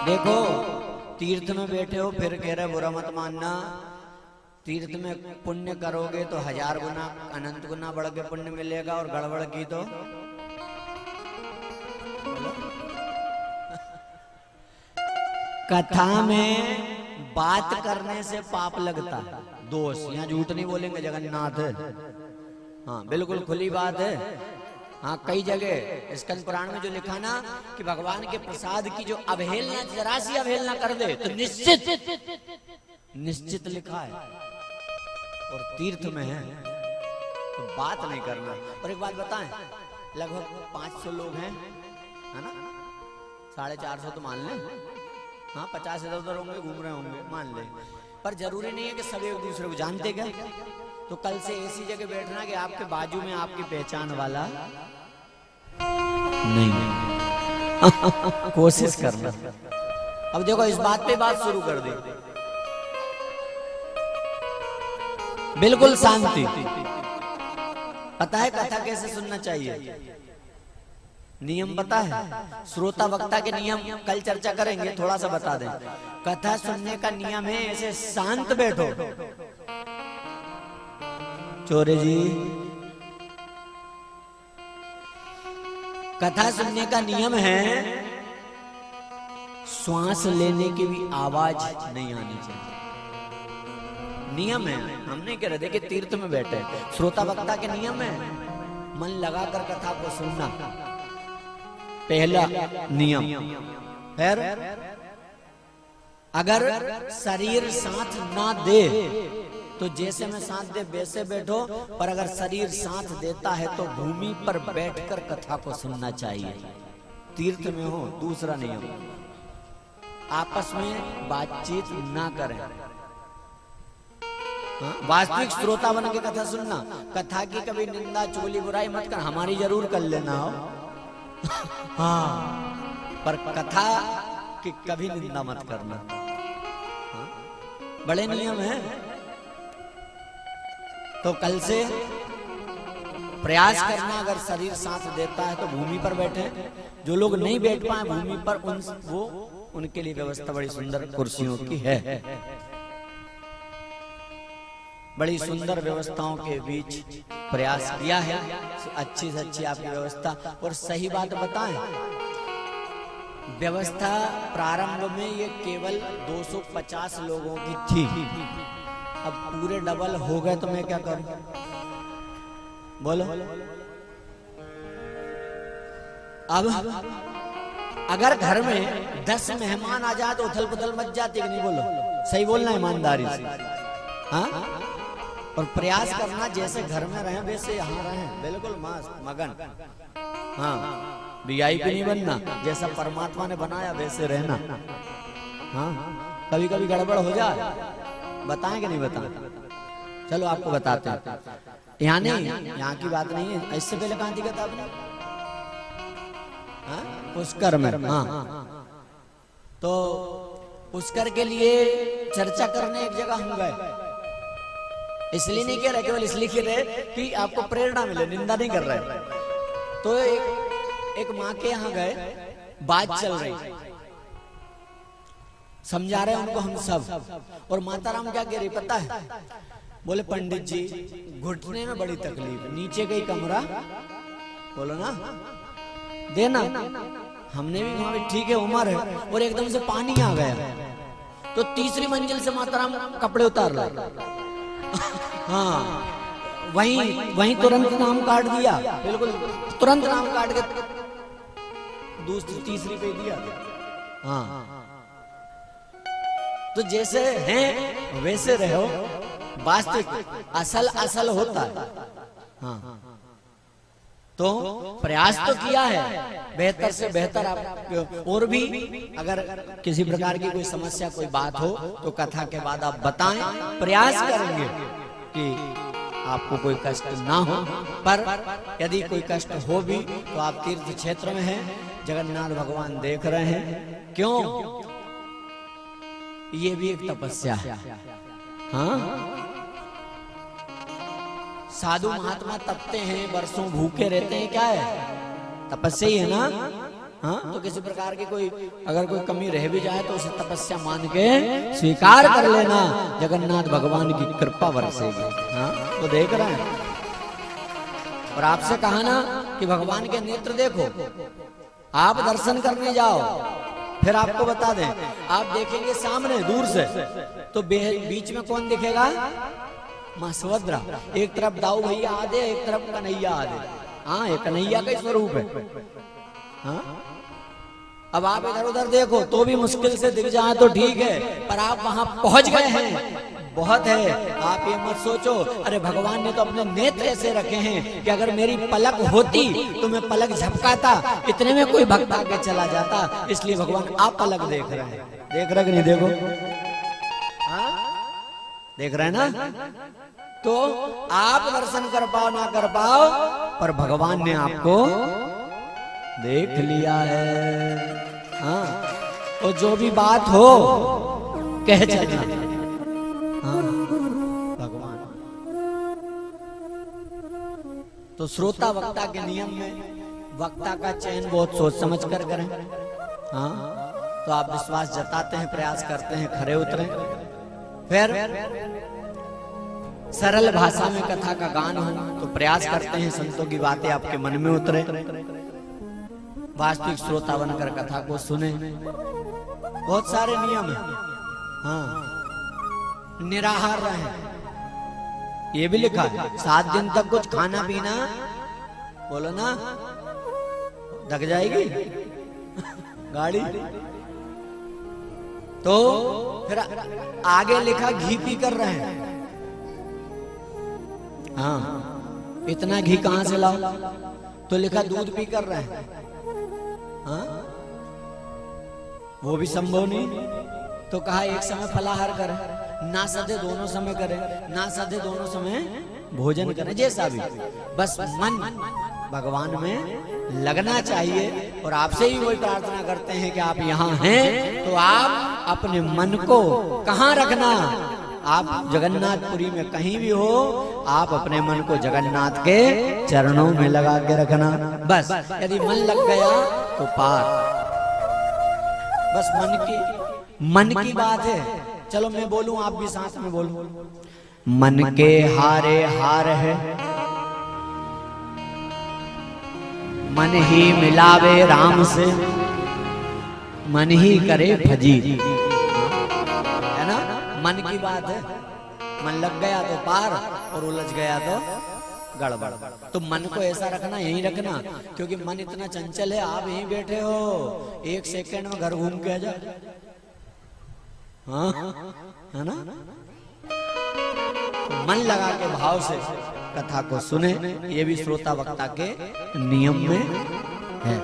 देखो तीर्थ में बैठे हो फिर कह रहे बुरा मत मानना। तीर्थ में पुण्य करोगे तो 1000 गुना अनंत गुना बढ़ के पुण्य मिलेगा, और गड़बड़ की तो कथा में बात करने से पाप लगता है, दोष। यहाँ झूठ नहीं बोलेंगे जगन्नाथ। हाँ बिल्कुल खुली बात है। हाँ कई जगह स्कंद पुराण में जो लिखा ना कि भगवान के प्रसाद की जो अवहेलना, जरा सी अवहेलना कर दे तो निश्चित लिखा है। और तीर्थ में है तो बात नहीं करना। और एक बात बताएं, लगभग 500 लोग हैं, है ना, 450 तो मान लें। हाँ 50 इधर होंगे, घूम रहे होंगे, मान ले। पर जरूरी नहीं है कि सब एक दूसरे को जानते क्या। तो कल से ऐसी जगह बैठना कि आपके बाजू में आपकी पहचान वाला नहीं। कोशिश करना। अब देखो इस बात पे बात शुरू कर दी, बिल्कुल शांति। पता है कथा कैसे सुनना चाहिए? नियम पता है? श्रोता वक्ता के नियम कल चर्चा करेंगे, थोड़ा सा बता दें। कथा सुनने का नियम है ऐसे शांत बैठो। चोरे जी, कथा सुनने का नियम है श्वास लेने की भी आवाज नहीं आनी चाहिए। नियम है, हम नहीं कह रहे। देखिए तीर्थ में बैठे, श्रोता वक्ता के नियम है मन लगाकर कथा को सुनना, पहला नियम। फिर अगर शरीर साथ ना दे तो जैसे मैं साथ दे वैसे बैठो, पर अगर शरीर साथ देता है तो भूमि पर बैठकर कथा को सुनना चाहिए। तीर्थ में हो। दूसरा नियम, आपस में बातचीत ना करें। वास्तविक श्रोता बन के कथा सुनना। कथा की कभी निंदा चुगली बुराई मत कर, हमारी जरूर कर लेना हो। हाँ पर कथा की कभी निंदा मत करना। हाँ? बड़े नियम हैं। तो कल से प्रयास करना, अगर शरीर साथ देता है तो भूमि पर बैठे। जो लोग नहीं बैठ पाए भूमि पर, उनके लिए व्यवस्था बड़ी सुंदर कुर्सियों की है। बड़ी सुंदर व्यवस्थाओं के बीच प्रयास किया है, अच्छी से अच्छी आपकी व्यवस्था। और सही बात बताएं, व्यवस्था प्रारंभ में ये केवल 250 लोगों की थी। अब पूरे डबल हो गए तो मैं क्या करूं? बोलो। अब अगर घर में 10 मेहमान आ जाए तो उथल पुथल मच जाती कि नहीं? बोलो, सही बोलना ईमानदारी से। हाँ और प्रयास करना जैसे घर में रहें वैसे यहाँ रहें, बिल्कुल मस्त मगन। हाँ VIP नहीं बनना, जैसा परमात्मा ने बनाया वैसे रहना। हाँ कभी कभी गड़बड़ हो जाए, बताएं कि नहीं बताएं? चलो आपको बताते हैं। यहाँ नहीं, यहाँ की बात नहीं है। इससे पहले कहाँ थी किताब ने? पुष्कर में। हाँ तो पुष्कर के लिए चर्चा करने एक जगह हम गए। इसलिए नहीं कह रहे, केवल इसलिए कह रहे कि आपको प्रेरणा मिले, निंदा नहीं कर रहे। तो एक माँ के यहाँ गए, बात चल रही, समझा रहे उनको हम सब। और माता राम क्या कह रही पता है? बोले पंडित जी घुटने में बड़ी तकलीफ, नीचे गई कमरा, बोलो ना देना। हमने भी कहा ठीक है उम्र है। और एकदम से पानी आ गया तो तीसरी मंजिल से माता राम कपड़े उतार लाए। हाँ वहीं तुरंत नाम काट दिया, बिल्कुल तुरंत नाम काट के दूसरी तीसरी पे दिया। हाँ तो जैसे हैं वैसे रहो, वास्तविक असल होता है। हाँ तो प्रयास तो किया है, बेहतर से बेहतर आप। और भी अगर किसी प्रकार की कोई समस्या कोई बात हो तो कथा के बाद आप बताएं, प्रयास करेंगे कि आपको कोई कष्ट ना हो। पर यदि कोई कष्ट हो भी तो आप तीर्थ क्षेत्र में हैं, जगन्नाथ भगवान देख रहे हैं। क्यों? ये भी एक तपस्या है। हाँ साधु महात्मा तपते हैं, वर्षों भूखे रहते हैं, क्या है? तपस्या ही है ना। हाँ, तो किसी प्रकार की कोई अगर कोई कमी रह भी जाए तो उसे तपस्या मान के स्वीकार कर लेना, जगन्नाथ भगवान की कृपा बरसेगी। हाँ, तो देख रहे हैं। और आपसे कहा ना कि भगवान के नेत्र देखो, आप दर्शन करने जाओ, फिर आपको बता दें, आप देखेंगे सामने दूर से तो बीच में कौन दिखेगा? मां सुभद्रा। एक तरफ दाऊ भैया आधे, एक तरफ कन्हैया आधे। हाँ, ये कन्हैया का स्वरूप है। हाँ, अब आप इधर उधर देखो तो भी मुश्किल से दिख जाए तो ठीक है, पर आप वहां पहुंच गए हैं, बहुत है। आप ये मत सोचो अरे भगवान ने तो अपने नेत्र ऐसे रखे हैं कि अगर मेरी पलक होती तो मैं पलक झपकाता, इतने में कोई भक्त आके चला जाता। इसलिए भगवान आप पलक देख रहे हैं। देख रहे कि नहीं? देखो, हाँ, देख रहे हैं ना? तो आप दर्शन कर पाओ ना कर पाओ, पर भगवान ने आपको देख लिया है। हाँ, तो जो भी बात हो कह चलना। हाँ, भगवान तो श्रोता वक्ता के नियम में वक्ता का चयन बहुत सोच समझ कर करें। हाँ, तो आप विश्वास जताते हैं, प्रयास करते हैं, खरे उतरे। फिर सरल भाषा में कथा का गान हो तो प्रयास करते हैं संतों की बातें आपके मन में उतरे, वास्तविक श्रोता बनकर कथा को सुने। बहुत सारे नियम हैं। हाँ, निराहार रहें, ये भी लिखा है। 7 दिन तक कुछ खाना पीना, बोलो ना, ढक जाएगी गाड़ी। तो फिर आगे लिखा घी पी कर रहे हैं। हाँ, इतना घी कहां से लाओ? तो लिखा दूध पी कर रहे हैं। हाँ, वो भी संभव नहीं। तो कहा एक समय फलाहार करें, ना सधे दोनों समय करें, ना सधे दोनों समय भोजन करें, जैसा भी। बस मन भगवान में लगना चाहिए। और आपसे ही वही प्रार्थना करते हैं कि आप यहाँ हैं तो आप अपने मन को कहाँ रखना? आप जगन्नाथपुरी में कहीं भी हो, आप अपने मन को जगन्नाथ के चरणों में लगा के रखना। बस यदि मन लग गया तो पार। बस मन की बात है। चलो मैं बोलूं, आप भी साथ में बोलो। मन के हारे हार है, मन ही मिलावे राम से, मन ही करे फजी। है ना? मन की बात है। मन लग गया तो पार, और उलझ गया तो गड़बड़। तो मन को ऐसा रखना, यहीं रखना, क्योंकि मन इतना चंचल है। आप यहीं बैठे हो, 1 सेकंड में घर घूम के आ जाए। हाँ, है ना? तो मन लगा के भाव से कथा को सुने, ये भी श्रोता वक्ता के नियम में है।